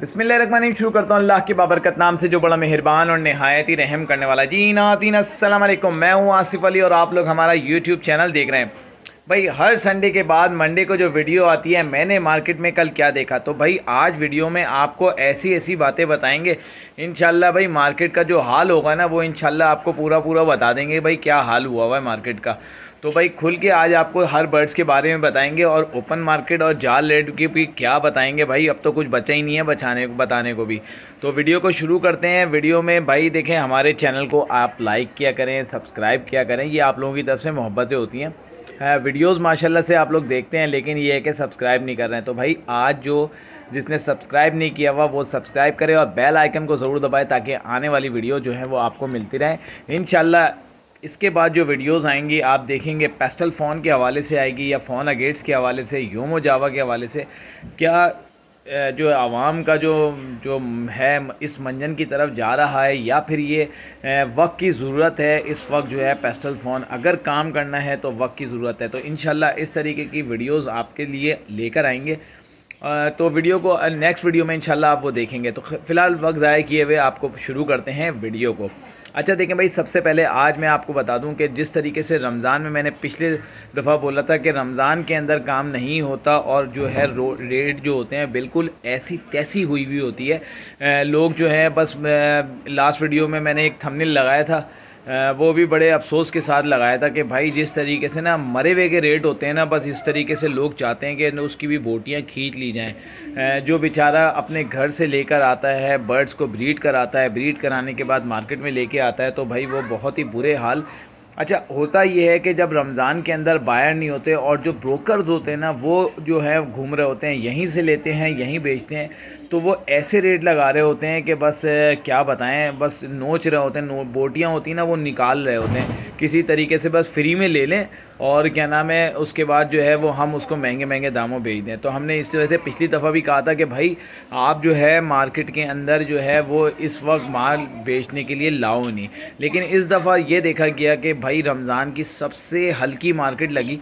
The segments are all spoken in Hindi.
बिस्मिल्लाहिर्रहमानिर्रहीम। शुरू करता हूँ अल्लाह की बाबरकत नाम से जो बड़ा मेहरबान और नहायत ही रहम करने वाला। जी नाज़रीन अस्सलाम वालेकुम, मैं हूँ आसिफ अली और आप लोग हमारा यूट्यूब चैनल देख रहे हैं। भाई हर संडे के बाद मंडे को जो वीडियो आती है, मैंने मार्केट में कल क्या देखा, तो भाई आज वीडियो में आपको ऐसी ऐसी बातें बताएंगे इंशाल्लाह। भाई मार्केट का जो हाल होगा ना, वो इंशाल्लाह आपको पूरा पूरा बता देंगे भाई क्या हाल हुआ है मार्केट का। तो भाई खुल के आज आपको हर बर्ड्स के बारे में बताएंगे और ओपन मार्केट और जाल रेट की भी क्या बताएंगे। भाई अब तो कुछ बचा ही नहीं है बताने को भी। तो वीडियो को शुरू करते हैं। वीडियो में भाई देखें, हमारे चैनल को आप लाइक किया करें, सब्सक्राइब किया करें, ये आप लोगों की तरफ से मोहब्बतें होती हैं। वीडियोस माशाल्लाह से आप लोग देखते हैं, लेकिन ये है कि सब्सक्राइब नहीं कर रहे हैं। तो भाई आज जिसने सब्सक्राइब नहीं किया हुआ वो सब्सक्राइब करे और बेल आइकन को ज़रूर दबाए, ताकि आने वाली वीडियो जो है वो आपको मिलती रहे इंशाल्लाह। इसके बाद जो वीडियोस आएंगी आप देखेंगे, पेस्टल फ़ोन के हवाले से आएगी या फ़ोन अगेट्स के हवाले से, योमो जावा के हवाले से, क्या जो आवाम का जो जो है इस मंजन की तरफ जा रहा है, या फिर ये वक्त की ज़रूरत है। इस वक्त जो है पेस्टल फ़ोन अगर काम करना है तो वक्त की ज़रूरत है। तो इंशाल्लाह इस तरीके की वीडियोस आपके लिए लेकर आएंगे। तो वीडियो को नेक्स्ट वीडियो में इंशाल्लाह आप वो देखेंगे। तो फ़िलहाल वक्त ज़ाया किए हुए आपको शुरू करते हैं वीडियो को। अच्छा देखें भाई, सबसे पहले आज मैं आपको बता दूं कि जिस तरीके से रमज़ान में मैंने पिछले दफ़ा बोला था कि रमज़ान के अंदर काम नहीं होता और जो है रेट जो होते हैं बिल्कुल ऐसी तैसी हुई हुई होती है। लोग जो है बस लास्ट वीडियो में मैंने एक थंबनेल लगाया था, वो भी बड़े अफसोस के साथ लगाया था कि भाई जिस तरीके से ना मरे हुए के रेट होते हैं ना, बस इस तरीके से लोग चाहते हैं कि उसकी भी बोटियाँ खींच ली जाएं। जो बेचारा अपने घर से लेकर आता है, बर्ड्स को ब्रीड कराता है, ब्रीड कराने के बाद मार्केट में लेके आता है, तो भाई वो बहुत ही बुरे हाल। अच्छा होता ये है कि जब रमज़ान के अंदर बायर नहीं होते और जो ब्रोकर्स होते हैं ना, वो जो है घूम रहे होते हैं, यहीं से लेते हैं यहीं बेचते हैं, तो वो ऐसे रेट लगा रहे होते हैं कि बस क्या बताएं, बस नोच रहे होते हैं। बोटियाँ होती हैं ना, वो निकाल रहे होते हैं किसी तरीके से, बस फ्री में ले लें और क्या नाम है, उसके बाद जो है वो हम उसको महंगे महंगे दामों बेच दें। तो हमने इस वजह से पिछली दफ़ा भी कहा था कि भाई आप जो है मार्केट के अंदर जो है वो इस वक्त माल बेचने के लिए लाओ नहीं। लेकिन इस दफ़ा ये देखा गया कि भाई रमज़ान की सबसे हल्की मार्केट लगी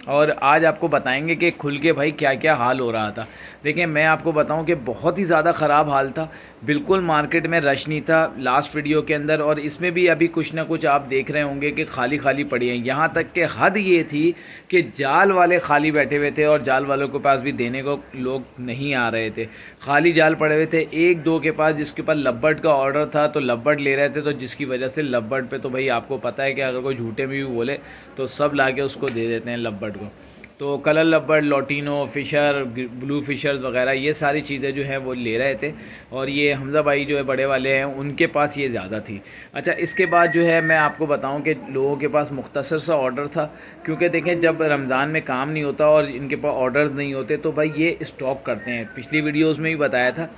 और आज आपको बताएंगे कि खुल के भाई क्या क्या हाल हो रहा था। देखिए मैं आपको बताऊं कि बहुत ही ज़्यादा ख़राब हाल था, बिल्कुल मार्केट में रश नहीं था लास्ट वीडियो के अंदर, और इसमें भी अभी कुछ ना कुछ आप देख रहे होंगे कि खाली खाली पड़ी हैं। यहाँ तक कि हद ये थी कि जाल वाले खाली बैठे हुए थे और जाल वालों के पास भी देने को लोग नहीं आ रहे थे, खाली जाल पड़े हुए थे। एक दो के पास जिसके पास लब्बड़ का ऑर्डर था तो लब्बड़ ले रहे थे, तो जिसकी वजह से लब्बड़ पे तो भाई आपको पता है कि अगर कोई झूठे में भी बोले तो सब लाके उसको दे देते हैं लब्बड़ को। तो कलर लब्बड़, लोटिनो, फ़िशर, ब्लू फ़िशर्स वगैरह ये सारी चीज़ें जो हैं वो ले रहे थे, और ये हमज़ा भाई जो है बड़े वाले हैं उनके पास ये ज़्यादा थी। अच्छा इसके बाद जो है मैं आपको बताऊं कि लोगों के पास मुख्तसर सा ऑर्डर था, क्योंकि देखें जब रमज़ान में काम नहीं होता और इनके पास ऑर्डर नहीं होते तो भाई ये स्टॉक करते हैं। पिछली वीडियोज़ में भी बताया था,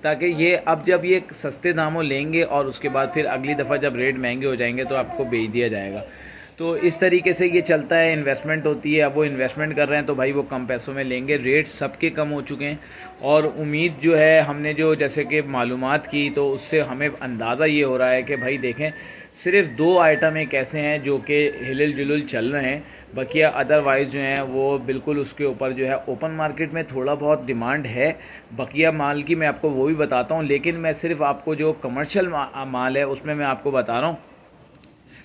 ताकि ये अब जब ये सस्ते दामों लेंगे और उसके बाद फिर अगली दफ़ा जब रेट महंगे हो जाएंगे तो आपको बेच दिया जाएगा। तो इस तरीके से ये चलता है, इन्वेस्टमेंट होती है। अब वो इन्वेस्टमेंट कर रहे हैं तो भाई वो कम पैसों में लेंगे। रेट सबके कम हो चुके हैं और उम्मीद जो है हमने जो जैसे कि मालूमात की, तो उससे हमें अंदाज़ा ये हो रहा है कि भाई देखें सिर्फ 2 आइटम एक ऐसे हैं जो कि हिलल जुलुल चल रहे हैं, बकिया अदरवाइज़ जो हैं वो बिल्कुल उसके ऊपर जो है ओपन मार्केट में थोड़ा बहुत डिमांड है। बकिया माल की मैं आपको वो भी बताता हूँ, लेकिन मैं सिर्फ आपको जो कमर्शियल माल है उसमें मैं आपको बता रहा हूँ।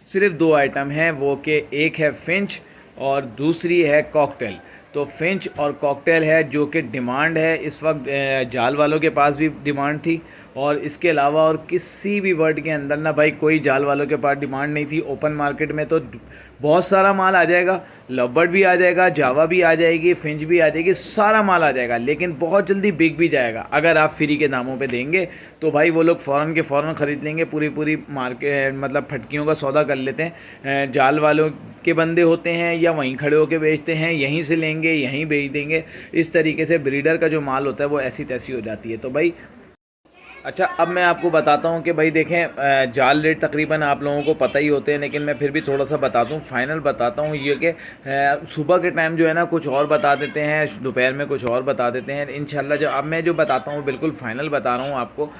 सिर्फ 2 आइटम हैं, वो कि एक है फिंच और दूसरी है कॉकटेल। तो फिंच और कॉकटेल है जो कि डिमांड है इस वक्त, जाल वालों के पास भी डिमांड थी, और इसके अलावा और किसी भी वर्ड के अंदर ना भाई कोई जाल वालों के पास डिमांड नहीं थी। ओपन मार्केट में तो बहुत सारा माल आ जाएगा, लवबर्ड भी आ जाएगा, जावा भी आ जाएगी, फिंच भी आ जाएगी, सारा माल आ जाएगा, लेकिन बहुत जल्दी बिक भी जाएगा। अगर आप फ्री के दामों पे देंगे तो भाई वो लोग फ़ौरन के फ़ौरन ख़रीद लेंगे, पूरी पूरी मार्केट मतलब फटकियों का सौदा कर लेते हैं। जाल वालों के बंदे होते हैं या वहीं खड़े होकर बेचते हैं, यहीं से लेंगे यहीं बेच देंगे। इस तरीके से ब्रीडर का जो माल होता है वो ऐसी तैसी हो जाती है। तो भाई अच्छा अब मैं आपको बताता हूँ कि भाई देखें जाल रेट तकरीबन आप लोगों को पता ही होते हैं, लेकिन मैं फिर भी थोड़ा सा बताता हूँ, फाइनल बताता हूँ। ये कि सुबह के टाइम जो है ना कुछ और बता देते हैं, दोपहर में कुछ और बता देते हैं। इंशाल्लाह जो अब मैं जो बताता हूँ बिल्कुल फ़ाइनल बता रहा हूँ आपको,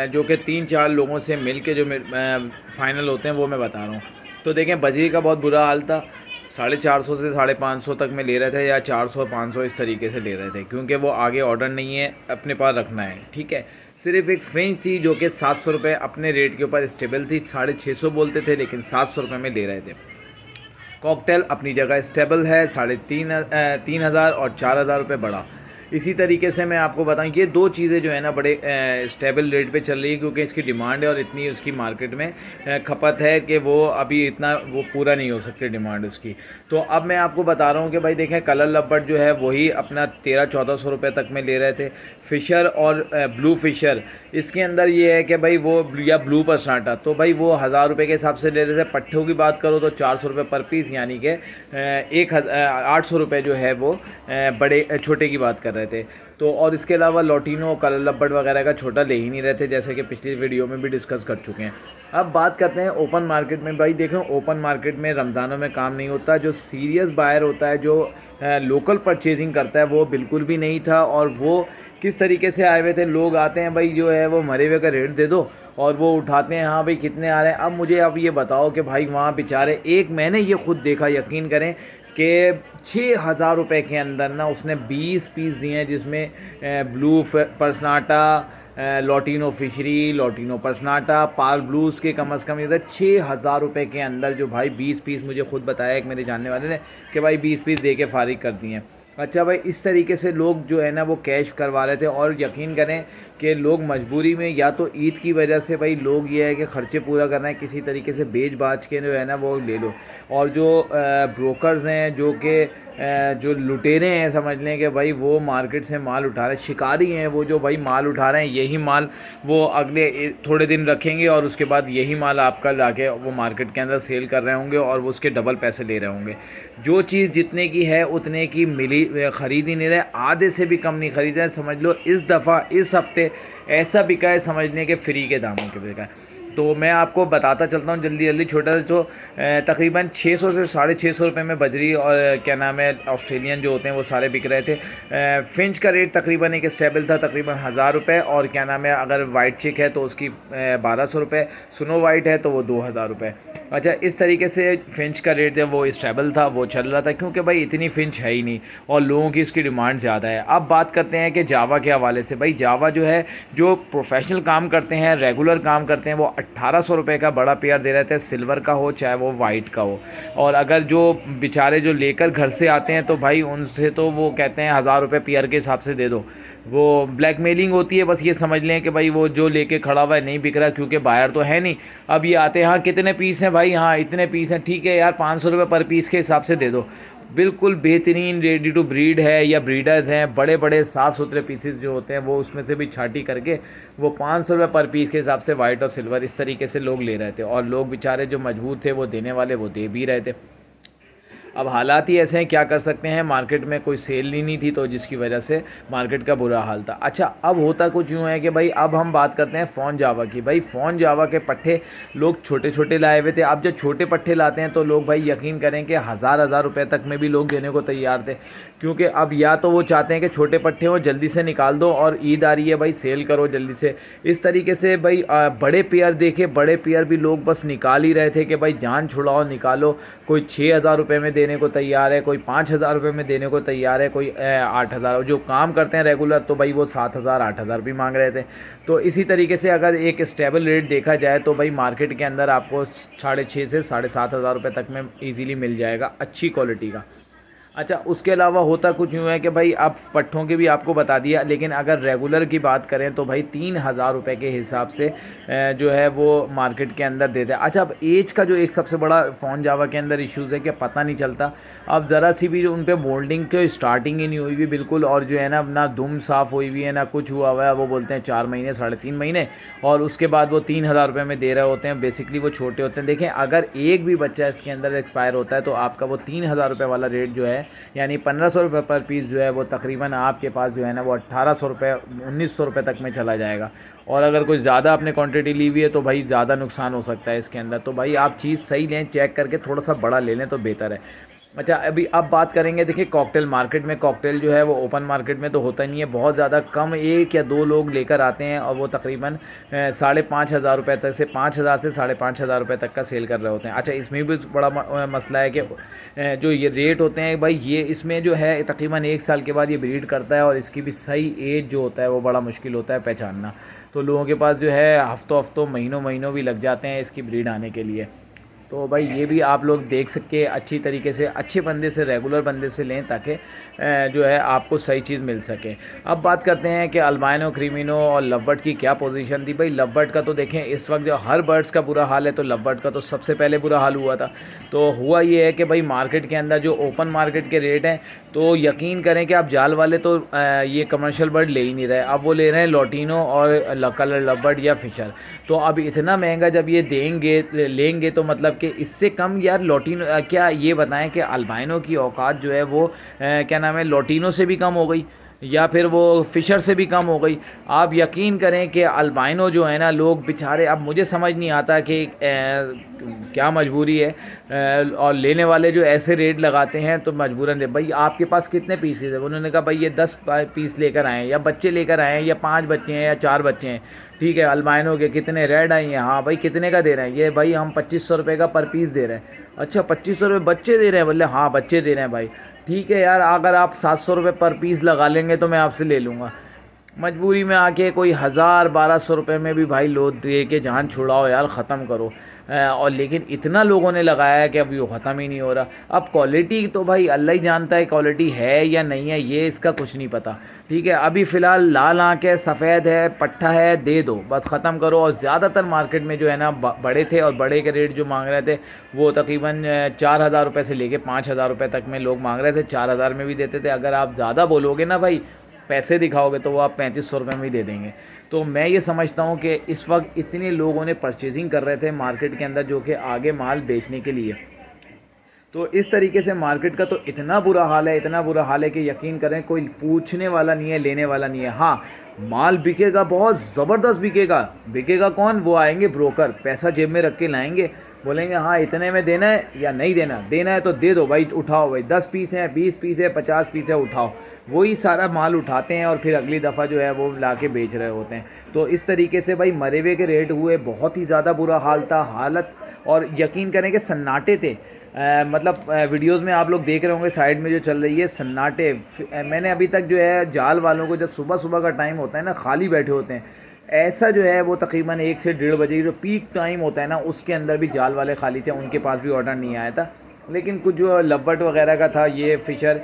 जो कि 3-4 लोगों से मिल के जो फ़ाइनल होते हैं वो मैं बता रहा हूँ। तो देखें बजरी का बहुत बुरा हाल था, 450 से 550 तक में ले रहे थे, या 400 500 इस तरीके से ले रहे थे, क्योंकि वो आगे ऑर्डर नहीं है, अपने पास रखना है, ठीक है। सिर्फ एक फिंच थी जो कि 700 रुपये अपने रेट के ऊपर स्टेबल थी, 650 बोलते थे लेकिन 700 रुपये में ले रहे थे। कॉकटेल अपनी जगह स्टेबल है, 3,500 और 4,000 रुपये बड़ा। इसी तरीके से मैं आपको बताऊं, ये दो चीज़ें जो है ना बड़े स्टेबल रेट पे चल रही है, क्योंकि इसकी डिमांड है और इतनी उसकी मार्केट में खपत है कि वो अभी इतना वो पूरा नहीं हो सकती डिमांड उसकी। तो अब मैं आपको बता रहा हूँ कि भाई देखें, कलर लब्बट जो है वही अपना 1300-1400 रुपये तक में ले रहे थे। फ़िशर और ब्लू फ़िशर, इसके अंदर ये है कि भाई वो या ब्लू पसनाटा, तो भाई वो 1000 रुपये के हिसाब से ले रहे थे। पट्ठों की बात करो तो 400 रुपये पर पीस, यानी कि 800 रुपये जो है वो बड़े छोटे की बात कर रहे थे। तो और इसके अलावा लॉटिनो, कलर लब्बट वगैरह का छोटा ले ही नहीं रहे थे, जैसे कि पिछली वीडियो में भी डिस्कस कर चुके हैं। अब बात करते हैं ओपन मार्केट में। भाई देखें, ओपन मार्केट में रमज़ानों में काम नहीं होता। जो सीरियस बायर होता है, जो लोकल परचेजिंग करता है, वो बिल्कुल भी नहीं था। और वो किस तरीके से आए हुए थे, लोग आते हैं भाई जो है वो मरे हुए का रेट दे दो और वो उठाते हैं, हाँ भाई कितने आ रहे हैं। अब मुझे अब ये बताओ कि भाई वहाँ बेचारे, एक मैंने ये खुद देखा, यकीन करें कि 6,000 रुपये के अंदर ना उसने 20 पीस दिए हैं, जिसमें ब्लू पर्सनाटा, लॉटिनो फिशरी, लॉटिनो पर्सनाटा, पाल ब्लूज़ के कम से कम ये 6,000 रुपये के अंदर जो भाई 20 पीस, मुझे खुद बताया एक मेरे जानने वाले ने कि भाई 20 पीस दे के फारिग कर दिए हैं। अच्छा भाई, इस तरीके से लोग जो है ना वो कैश करवा रहे थे। और यकीन करें कि लोग मजबूरी में, या तो ईद की वजह से भाई लोग ये है कि ख़र्चे पूरा करना है, किसी तरीके से बेच बाच के जो है ना वो ले लो। और जो ब्रोकर्स हैं, जो लुटेरे हैं, समझ लें कि भाई वो मार्केट से माल उठा रहे हैं, शिकारी हैं वो, जो भाई माल उठा रहे हैं, यही माल वो अगले थोड़े दिन रखेंगे और उसके बाद यही माल आपका लाके वो मार्केट के अंदर सेल कर रहे होंगे और वो उसके डबल पैसे ले रहे होंगे। जो चीज़ जितने की है उतने की मिली, ख़रीद ही नहीं रहे, आधे से भी कम नहीं ख़रीद रहे। समझ लो इस दफ़ा, इस हफ़्ते ऐसा बिका है, समझने के फ्री के दामों के बिका है। तो मैं आपको बताता चलता हूँ जल्दी जल्दी। छोटा सा जो तकरीबन 600 से 650 रुपये में बजरी और क्या नाम है ऑस्ट्रेलियन जो होते हैं वो सारे बिक रहे थे। फिंच का रेट तकरीबन एक स्टेबल था, तकरीबन 1000 रुपये। और क्या नाम है, अगर वाइट चिक है तो उसकी 1200 रुपये, स्नो वाइट है तो वो 2000 रुपये। अच्छा, इस तरीके से फिंच का रेट है वो स्टेबल था, वो चल रहा था, क्योंकि भाई इतनी फिंच है ही नहीं और लोगों की इसकी डिमांड ज़्यादा है। अब बात करते हैं कि जावा के हवाले से। भाई जावा जो है, जो प्रोफेशनल काम करते हैं, रेगुलर काम करते हैं, वो 1800 रुपये का बड़ा पेयर दे रहे थे, सिल्वर का हो चाहे वो वाइट का हो। और अगर जो बेचारे जो लेकर घर से आते हैं तो भाई उनसे तो वो कहते हैं 1000 रुपये पेयर के हिसाब से दे दो। वो ब्लैकमेलिंग होती है। बस ये समझ लें कि भाई वो जो लेके खड़ा हुआ है नहीं बिक रहा, क्योंकि बायर तो है नहीं। अब ये आते हैं, हाँ कितने पीस हैं भाई, हाँ इतने पीस हैं, ठीक है यार 500 रुपये पर पीस के हिसाब से दे दो। बिल्कुल बेहतरीन रेडी टू ब्रीड है या ब्रीडर्स हैं, बड़े बड़े साफ़ सुथरे पीसेस जो होते हैं वो उसमें से भी छाटी करके वो 500 रुपये पर पीस के हिसाब से वाइट और सिल्वर इस तरीके से लोग ले रहे थे। और लोग बेचारे जो मजबूर थे वो देने वाले, वो दे भी रहे थे। अब हालात ही ऐसे हैं, क्या कर सकते हैं। मार्केट में कोई सेल ही नहीं थी, तो जिसकी वजह से मार्केट का बुरा हाल था। अच्छा, अब होता कुछ यूँ है कि भाई अब हम बात करते हैं फ़ोन जावा की। भाई फ़ोन जावा के पट्टे लोग छोटे छोटे लाए हुए थे। अब जब छोटे पट्टे लाते हैं तो लोग भाई यकीन करें कि हज़ार रुपये तक में भी लोग देने को तैयार थे, क्योंकि अब या तो वो चाहते हैं कि छोटे पट्टे हो जल्दी से निकाल दो और ईद आ रही है भाई सेल करो जल्दी से। इस तरीके से भाई बड़े पेयर देखे, बड़े पेयर भी लोग बस निकाल ही रहे थे कि भाई जान छुड़ाओ निकालो। कोई 6000 रुपये में देने को तैयार है, कोई 5000 रुपये में देने को तैयार है, कोई 8000। जो काम करते हैं रेगुलर तो भाई वो 7000 8000 भी मांग रहे थे। तो इसी तरीके से अगर एक स्टेबल रेट देखा जाए तो भाई मार्केट के अंदर आपको 6,500 से 7,500 रुपये तक में ईजीली मिल जाएगा अच्छी क्वालिटी का। अच्छा, उसके अलावा होता कुछ यूँ है कि भाई अब पट्ठों के भी आपको बता दिया, लेकिन अगर रेगुलर की बात करें तो भाई 3000 रुपये के हिसाब से जो है वो मार्केट के अंदर देते हैं। अच्छा, अब एज का जो एक सबसे बड़ा फ़ोन जावा के अंदर इश्यूज़ है कि पता नहीं चलता। अब ज़रा सी भी उन पर मोल्डिंग के स्टार्टिंग ही नहीं हुई हुई बिल्कुल, और जो है ना दुम साफ़ हुई हुई है ना कुछ हुआ हुआ है। वो बोलते हैं 4 महीने 3.5 महीने, और उसके बाद वो 3000 रुपये में दे रहे होते हैं। बेसिकली वो छोटे होते हैं। देखें, अगर एक भी बच्चा इसके अंदर एक्सपायर होता है तो आपका वो 3000 रुपये वाला रेट जो है, यानी 1500 रुपये पर पीस जो है वो तकरीबन आपके पास जो है ना वो 1800 रुपये 1900 रुपये तक में चला जाएगा। और अगर कुछ ज़्यादा आपने क्वांटिटी ली हुई है तो भाई ज़्यादा नुकसान हो सकता है इसके अंदर। तो भाई आप चीज़ सही लें, चेक करके थोड़ा सा बड़ा ले लें तो बेहतर है। अच्छा, अभी अब बात करेंगे। देखिए कॉकटेल मार्केट में, कॉकटेल जो है वो ओपन मार्केट में तो होता नहीं है, बहुत ज़्यादा कम 1 या 2 लोग लेकर आते हैं और वो तकरीबन 5,500 रुपये तक से 5,000 से 5,500 रुपये तक का सेल कर रहे होते हैं। अच्छा, इसमें भी बड़ा मसला है कि जो ये रेट होते हैं भाई, ये इसमें जो है तकरीबन 1 साल के बाद ये ब्रीड करता है और इसकी भी सही एज जो होता है वो बड़ा मुश्किल होता है पहचानना। तो लोगों के पास जो है हफ्तों हफ्तों महीनों महीनों भी लग जाते हैं इसकी ब्रीड आने के लिए। तो भाई ये भी आप लोग देख सके अच्छी तरीके से, अच्छे बंदे से, रेगुलर बंदे से लें ताकि जो है आपको सही चीज़ मिल सके। अब बात करते हैं कि अल्बाइनो, क्रीमिनो और लवबर्ड की क्या पोजीशन थी। भाई लवबर्ड का तो देखें इस वक्त जो हर बर्ड्स का बुरा हाल है, तो लवबर्ड का तो सबसे पहले बुरा हाल हुआ था। तो हुआ ये है कि भाई मार्केट के अंदर जो ओपन मार्केट के रेट हैं, तो यकीन करें कि आप जाल वाले तो ये कमर्शियल बर्ड ले ही नहीं रहे, अब वो ले रहे हैं लोटिनो और कलर लवबर्ड या फिशर। तो अब इतना महंगा जब ये देंगे लेंगे तो मतलब कि इससे कम यार लोटिनो क्या ये बताएं कि अल्बाइनो की औकात जो है वो क्या नाम है, लोटिनो से भी कम हो गई या फिर वो फ़िशर से भी कम हो गई। आप यकीन करें कि अल्बाइनो जो है ना, लोग बेचारे, अब मुझे समझ नहीं आता कि क्या मजबूरी है और लेने वाले जो ऐसे रेट लगाते हैं तो मजबूरन दे। भाई आपके पास कितने पीसेज है? उन्होंने कहा भाई ये 10 पीस लेकर आए हैं, या बच्चे लेकर आए हैं, या 5 बच्चे हैं या 4 बच्चे हैं। ठीक है, अल्बाइनो के कितने रेड आई हैं? हाँ भाई कितने का दे रहे हैं? ये भाई हम 2,500 रुपये का पर पीस दे रहे हैं। अच्छा 2,500 रुपये बच्चे दे रहे हैं? बोले हाँ बच्चे दे रहे हैं। भाई ठीक है यार, अगर आप 700 रुपये पर पीस लगा लेंगे तो मैं आपसे ले लूँगा। मजबूरी में आके कोई 1,000-1,200 रुपये में भी भाई लो दे के जान छुड़ाओ यार, ख़त्म करो। और लेकिन इतना लोगों ने लगाया है कि अभी वो ख़त्म ही नहीं हो रहा। अब क्वालिटी तो भाई अल्लाह ही जानता है क्वालिटी है या नहीं है, ये इसका कुछ नहीं पता। ठीक है, अभी फ़िलहाल लाल आँख है, सफ़ेद है, पट्ठा है, दे दो बस, ख़त्म करो। और ज़्यादातर मार्केट में जो है ना बड़े थे, और बड़े के रेट जो मांग रहे थे वो तकरीबन 4,000 रुपये से लेके 5,000 रुपये तक में लोग मांग रहे थे। 4,000 में भी देते थे। अगर आप ज़्यादा बोलोगे ना भाई, पैसे दिखाओगे, तो वो आप 3,500 रुपये में ही दे देंगे। तो मैं ये समझता हूँ कि इस वक्त इतने लोगों ने परचेजिंग कर रहे थे मार्केट के अंदर जो कि आगे माल बेचने के लिए। तो इस तरीके से मार्केट का तो इतना बुरा हाल है, इतना बुरा हाल है कि यकीन करें कोई पूछने वाला नहीं है, लेने वाला नहीं है। हाँ, माल बिकेगा, बहुत ज़बरदस्त बिकेगा। बिकेगा कौन? वो आएंगे ब्रोकर, पैसा जेब में रख के लाएंगे, बोलेंगे हाँ इतने में देना है या नहीं देना, देना है तो दे दो भाई, उठाओ भाई, 10 पीस हैं, 20 पीस है, 50 पीस है, उठाओ। वही सारा माल उठाते हैं और फिर अगली दफ़ा जो है वो ला के बेच रहे होते हैं। तो इस तरीके से भाई मरे हुए के रेट हुए, बहुत ही ज़्यादा बुरा हाल था, हालत। और यकीन करें कि सन्नाटे थे। मतलब वीडियोस में आप लोग देख रहे होंगे साइड में जो चल रही है सन्नाटे। मैंने अभी तक जो है जाल वालों को, जब सुबह सुबह का टाइम होता है ना, खाली बैठे होते हैं, ऐसा जो है वो तकरीबन 1 से 1:30 बजे जो पीक टाइम होता है ना, उसके अंदर भी जाल वाले खाली थे, उनके पास भी ऑर्डर नहीं आया था। लेकिन कुछ जो लवबर्ड वगैरह का था, ये फ़िशर,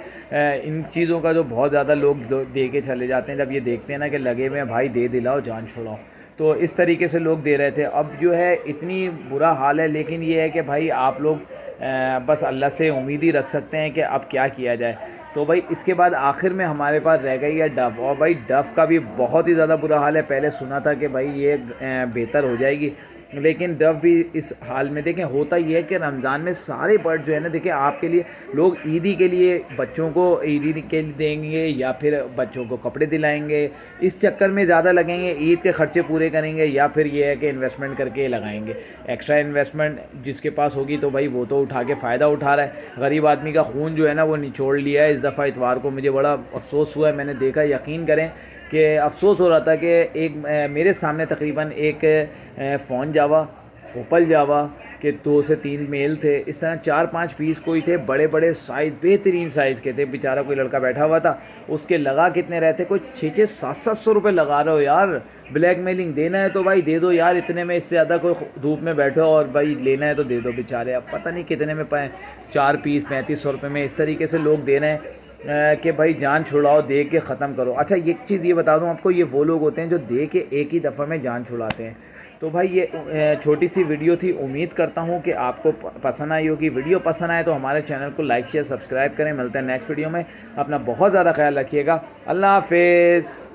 इन चीज़ों का जो बहुत ज़्यादा लोग दे के चले जाते हैं। जब ये देखते हैं ना कि लगे हुए हैं, भाई दे दिलाओ, जान छोड़ाओ, तो इस तरीके से लोग दे रहे थे। अब जो है इतनी बुरा हाल है, लेकिन ये है कि भाई आप लोग बस अल्लाह से उम्मीद ही रख सकते हैं कि अब क्या किया जाए। तो भाई इसके बाद आखिर में हमारे पास रह गई है डव। और भाई डव का भी बहुत ही ज़्यादा बुरा हाल है। पहले सुना था कि भाई ये बेहतर हो जाएगी, लेकिन डव भी इस हाल में। देखें होता ये है कि रमज़ान में सारे बर्ड जो है ना, देखें आपके लिए लोग ईदी के लिए बच्चों को ईदी के लिए देंगे या फिर बच्चों को कपड़े दिलाएंगे, इस चक्कर में ज़्यादा लगेंगे, ईद के ख़र्चे पूरे करेंगे, या फिर ये है कि इन्वेस्टमेंट करके लगाएंगे। एक्स्ट्रा इन्वेस्टमेंट जिसके पास होगी तो भाई वो तो उठा के फ़ायदा उठा रहा है। गरीब आदमी का खून जो है ना वो निचोड़ लिया है। इस दफ़ा इतवार को मुझे बड़ा अफसोस हुआ है, मैंने देखा, यकीन करें कि अफसोस हो रहा था कि एक मेरे सामने तकरीबन एक फ़ोन जावा, ओपल जावा के 2 से 3 मेल थे, इस तरह 4-5 पीस कोई थे, बड़े बड़े साइज़, बेहतरीन साइज़ के थे। बेचारा कोई लड़का बैठा हुआ था, उसके लगा कितने रहते, कोई 600 700 रुपये लगा रहे हो यार। ब्लैकमेलिंग, देना है तो भाई दे दो यार, इतने में इससे ज़्यादा कोई धूप में बैठो और भाई लेना है तो दे दो। बेचारे अब पता नहीं कितने में पाए, 4 पीस 3,500 रुपये में, इस तरीके से लोग दे रहे हैं कि भाई जान छुड़ाओ, दे के ख़त्म करो। अच्छा एक चीज़ ये बता दूं आपको, ये वो लोग होते हैं जो दे के एक ही दफ़ा में जान छुड़ाते हैं। तो भाई ये छोटी सी वीडियो थी, उम्मीद करता हूँ कि आपको पसंद आई होगी। वीडियो पसंद आए तो हमारे चैनल को लाइक शेयर सब्सक्राइब करें। मिलते हैं नेक्स्ट वीडियो में। अपना बहुत ज़्यादा ख्याल रखिएगा। अल्लाह हाफ़िज़।